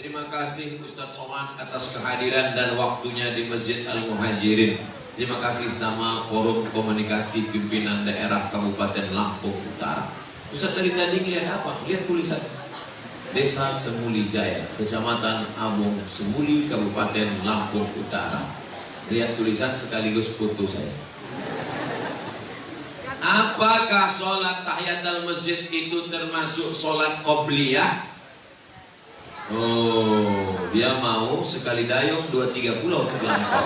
Terima kasih Ustadz Somad atas kehadiran dan waktunya di Masjid Al-Muhajirin. Terima kasih sama Forum Komunikasi Pimpinan Daerah Kabupaten Lampung Utara. Ustadz tadi ngeliat apa? Lihat tulisan Desa Semuli Jaya, Kecamatan Amung Semuli, Kabupaten Lampung Utara. Lihat tulisan sekaligus foto saya. Apakah sholat tahiyatul masjid itu termasuk sholat qobliyah? Oh, dia mau sekali dayung 2-3 pulau terlampau.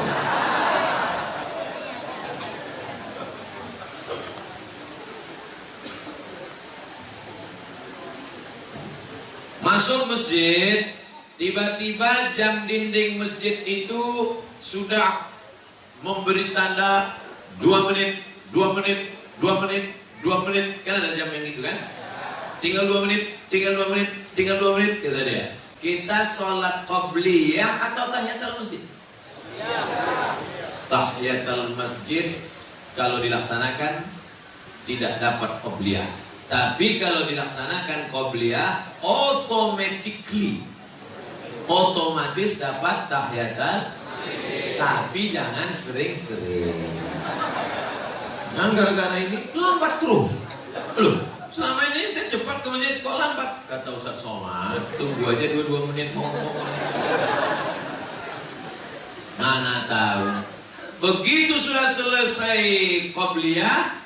Masuk masjid, tiba-tiba jam dinding masjid itu sudah memberi tanda 2 menit, 2 menit, 2 menit, 2 menit. Kan ada jam yang gitu kan? Tinggal 2 menit, tinggal 2 menit, tinggal 2 menit, kata dia. Kita sholat qobliyah atau tahiyatul masjid? Tahiyatul masjid kalau dilaksanakan tidak dapat qobliyah. Tapi kalau dilaksanakan qobliyah, otomatis dapat tahiyatul. Tapi jangan sering-sering. Nah, gara-gara ini lambat terus. Loh, selama ini kita cepat ke masjid, kok lambat? Kata Ustadz Somad, tunggu aja 2 menit ngomong. Mana tahu. Begitu sudah selesai qobliyah,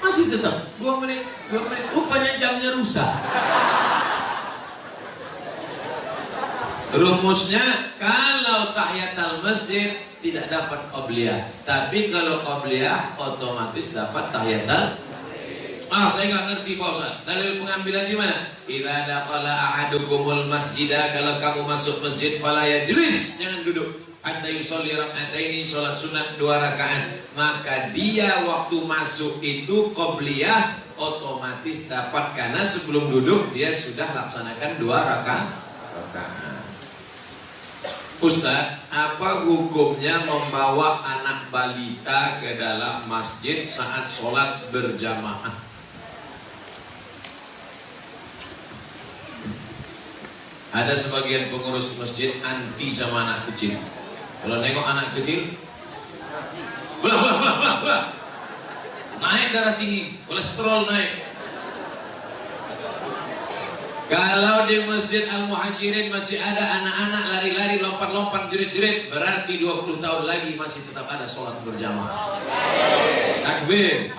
masih tetap 2 menit, 2 menit. Rupanya jamnya rusak. Rumusnya, kalau tahiyatul masjid tidak dapat qobliyah, tapi kalau qobliyah otomatis dapat tahiyatul. Saya nggak ngerti Pak Ustaz. Dalil pengambilan di mana? Idza dakhala ahadukumul masjidah, kalau kamu masuk masjid fala yajlis, jangan duduk. Hatta yusolli raka'ataini, salat sunat 2 rakaat. Maka dia waktu masuk itu qobliyah otomatis dapat, karena sebelum duduk dia sudah laksanakan 2 rakaat. Ustaz, apa hukumnya membawa anak balita ke dalam masjid saat sholat berjamaah? Ada sebagian pengurus masjid anti sama anak kecil. Kalau nengok anak kecil, belah, naik darah tinggi, kolesterol naik. Kalau di Masjid Al-Muhajirin masih ada anak-anak lari-lari, lompat-lompat, jerit-jerit, berarti 20 tahun lagi masih tetap ada sholat berjamaah. Takbir.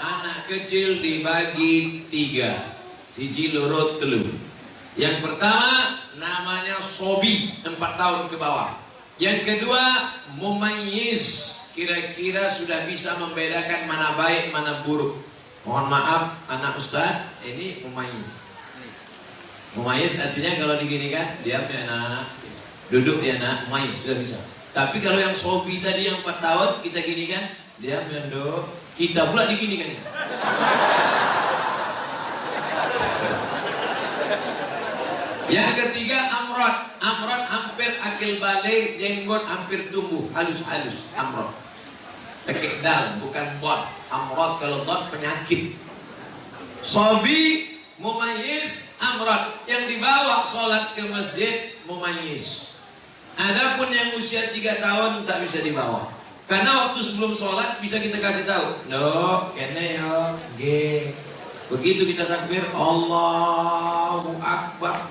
Anak kecil dibagi 3, siji loro telu. Yang pertama namanya sobi, 4 tahun ke bawah. Yang kedua mumayyiz, kira-kira sudah bisa membedakan mana baik mana buruk. Mohon maaf anak ustaz, ini mumayyiz. Mumayyiz artinya kalau diginikan, diam ya nak, duduk ya nak, mumayyiz sudah bisa. Tapi kalau yang sobi tadi yang 4 tahun kita ginikan, diam ya dok, kita pula diginikan. Yang ketiga amrod. Amrod hampir akil balik, jenggot hampir tumbuh, halus-halus amrod. Tekik dal, bukan bot. Amrod kalau bot penyakit. Sobi, mumayyiz, amrod. Yang dibawa sholat ke masjid mumayyiz. Adapun yang usia 3 tahun tak bisa dibawa. Karena waktu sebelum sholat bisa kita kasih tahu. No, kene yo, ge. Begitu kita takbir, Allahu Akbar.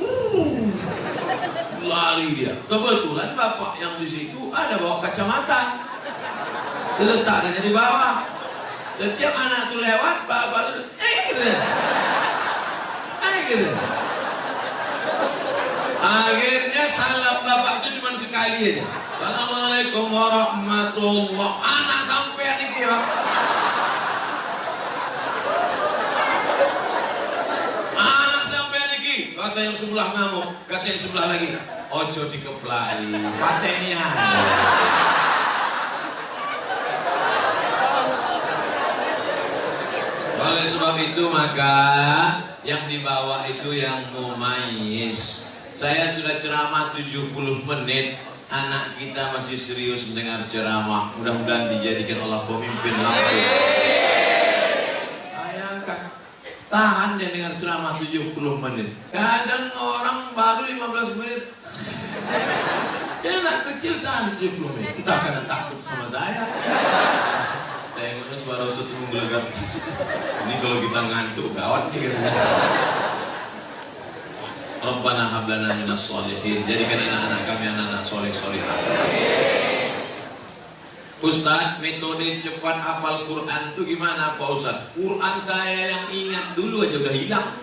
Lari dia. Kebetulan bapak yang di situ ada bawa kacamata. Diletakkannya di bawah. Setiap anak itu lewat, bapak itu gitu. Gitu. Akhirnya salam bapak itu cuma sekali aja. Assalamualaikum warahmatullah. Anak sampean iki ya. Anak sampean iki. Kata yang sebelah ngamuk, kata yang sebelah lagi, ojo dikeplai. Patenya. Oleh sebab itu maka yang dibawa itu yang mumayyiz. Saya sudah ceramah 70 menit, anak kita masih serius mendengar ceramah. Mudah-mudahan dijadikan Allah pemimpin Lampung. Bayangkan Tahan dia dengar ceramah 70 menit. Kadang orang baru 15 menit. Dia anak kecil tahan 70 menit. Entah karena takut sama saya. Tengoknya suara Ustaz itu menggelegar. Ini kalau kita ngantuk gawat nih katanya. Rabbana hablana minas sholihin. Jadikan anak-anak kami anak-anak soleh-solehah. Ustaz, metode cepat hafal Quran itu gimana Pak Ustaz? Quran saya yang ingat dulu aja udah hilang.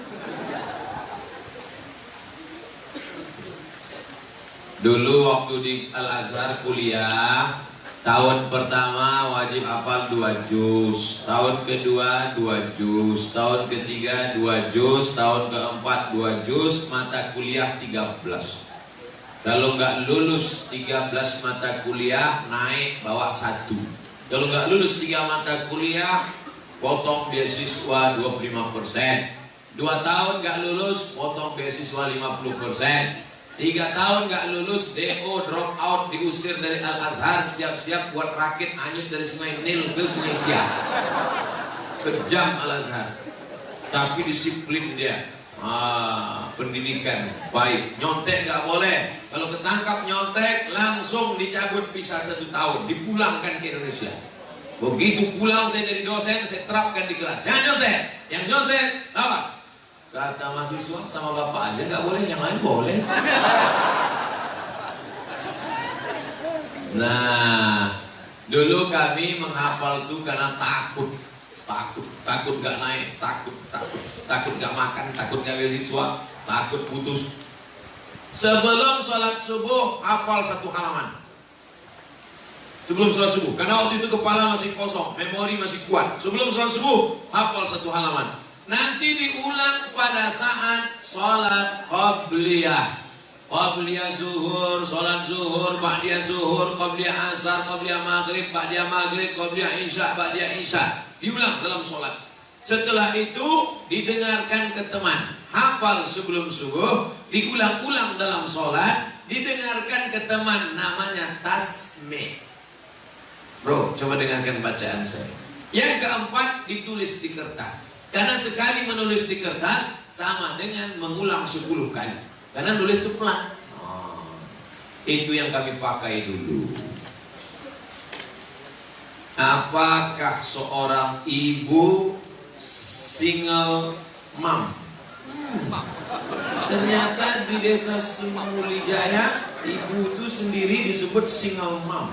Dulu waktu di Al-Azhar kuliah, tahun pertama wajib hafal 2 juz, tahun kedua 2 juz, tahun ketiga 2 juz, tahun keempat 2 juz, mata kuliah 13. Kalau nggak lulus 13 mata kuliah, naik bawa 1. Kalau nggak lulus 3 mata kuliah, potong beasiswa 25%. 2 tahun nggak lulus, potong beasiswa 50%. 3 tahun nggak lulus, DO, drop out, diusir dari Al-Azhar, siap-siap buat rakit anyut dari Sungai Nil ke Sungai Siak. Kejam Al-Azhar, tapi disiplin dia. Pendidikan baik. Nyontek nggak boleh. Kalau ketangkap nyontek, langsung dicabut visa 1 tahun, dipulangkan ke Indonesia. Begitu pulang saya jadi dosen, saya terapkan di kelas. Jangan nyontek. Yang nyontek, awas. Kata mahasiswa sama bapak aja nggak boleh, yang lain boleh. Nah, dulu kami menghafal tuh karena takut gak naik, takut gak makan, takut gak beasiswa, takut putus. Sebelum sholat subuh hafal 1 halaman. Sebelum sholat subuh, karena waktu itu kepala masih kosong, memori masih kuat. Sebelum sholat subuh hafal 1 halaman. Nanti diulang pada saat sholat qabliyah. Qabliyah zuhur, sholat zuhur, ba'diyah zuhur, qabliyah asar, qabliyah maghrib, ba'diyah maghrib, qabliyah isya, ba'diyah isya. Diulang dalam sholat. Setelah itu didengarkan ke teman. Hafal sebelum subuh, diulang-ulang dalam sholat, didengarkan ke teman, namanya tasmih. Bro, coba dengarkan bacaan saya. Yang keempat, ditulis di kertas. Karena sekali menulis di kertas sama dengan mengulang 10 kali. Karena nulis itu pelan. Itu yang kami pakai dulu. Apakah seorang ibu single mom? Ternyata di desa Semanguli Jaya, ibu itu sendiri disebut single mom.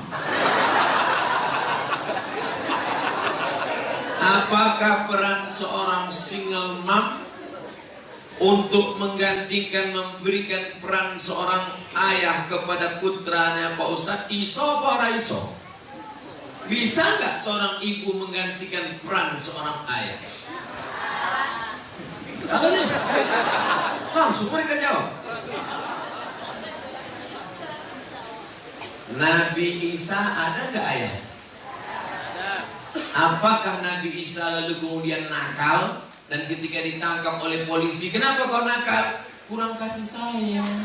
Apakah peran seorang single mom untuk menggantikan, memberikan peran seorang ayah kepada putranya Pak Ustadz? Iso apa iso? Bisa nggak seorang ibu menggantikan peran seorang ayah? Langsung mereka jawab. Nabi Isa ada nggak ayah? Apakah Nabi Isa lalu kemudian nakal dan ketika ditangkap oleh polisi, kenapa kau nakal? Kurang kasih sayang.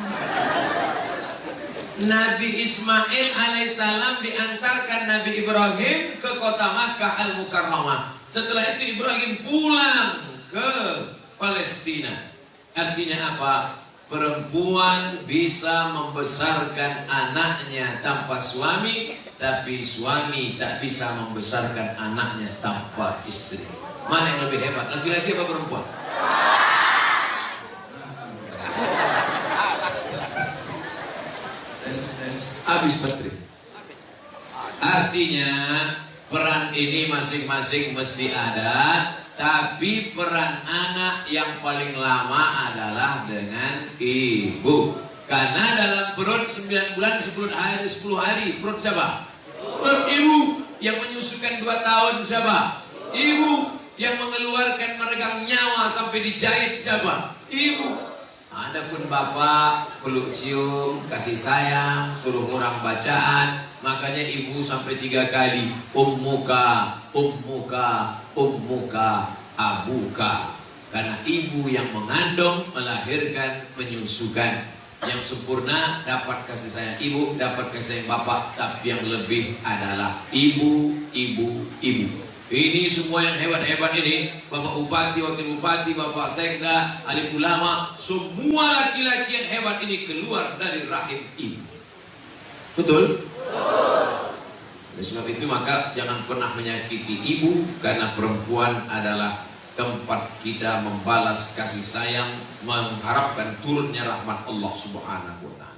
Nabi Ismail alaihissalam diantarkan Nabi Ibrahim ke kota Makkah al-Mukarramah. Setelah itu Ibrahim pulang ke Palestina. Artinya apa? Perempuan bisa membesarkan anaknya tanpa suami, tapi suami tak bisa membesarkan anaknya tanpa istri. Mana yang lebih hebat? Laki-laki apa perempuan? Habis baterai. Artinya peran ini masing-masing mesti ada, tapi peran anak yang paling lama adalah dengan ibu. Karena dalam perut 9 bulan 10 hari perut siapa? Perut ibu. Yang menyusukan 2 tahun siapa? Ibu. Yang mengeluarkan meregang nyawa sampai dijahit siapa? Ibu. Adapun bapak peluk cium, kasih sayang, suruh orang bacaan, makanya ibu sampai 3 kali ummuka, ummuka, ummuka, abuka. Karena ibu yang mengandung, melahirkan, menyusukan. Yang sempurna dapat kasih sayang ibu, dapat kasih sayang bapak, tapi yang lebih adalah ibu, ibu, ibu. Ini semua yang hebat-hebat ini, Bapak Bupati, Wakil Bupati, Bapak Sekda, alim ulama, semua laki-laki yang hebat ini keluar dari rahim ibu. Betul? Oleh sebab itu maka jangan pernah menyakiti ibu, karena perempuan adalah tempat kita membalas kasih sayang, mengharapkan turunnya rahmat Allah Subhanahu wa ta'ala.